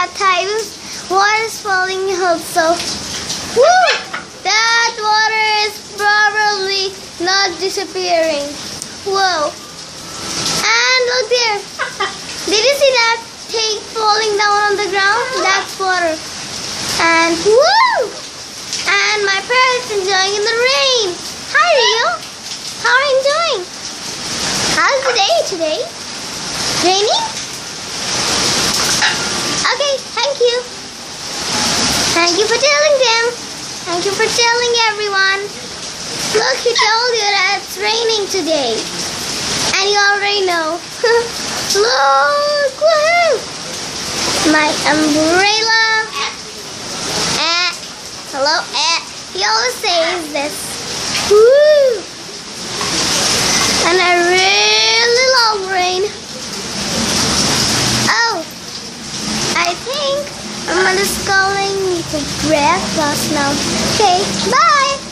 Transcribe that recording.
that times water is falling also. Woo! That water is probably not disappearing. Whoa. And look there. Did you see that thing falling down on the ground? That's water. And woo! And my parents enjoying in the rain. Hi Rio. How are you doing? How's the day today? Raining? Okay, thank you. Thank you for telling them. Thank you for telling everyone. Look, he told you that it's raining today. And you already know. Look! Woohoo! My umbrella. Hello? He always says this. Woo! And I really love rain. Oh, I think my mother's calling me for breakfast now. Okay, bye!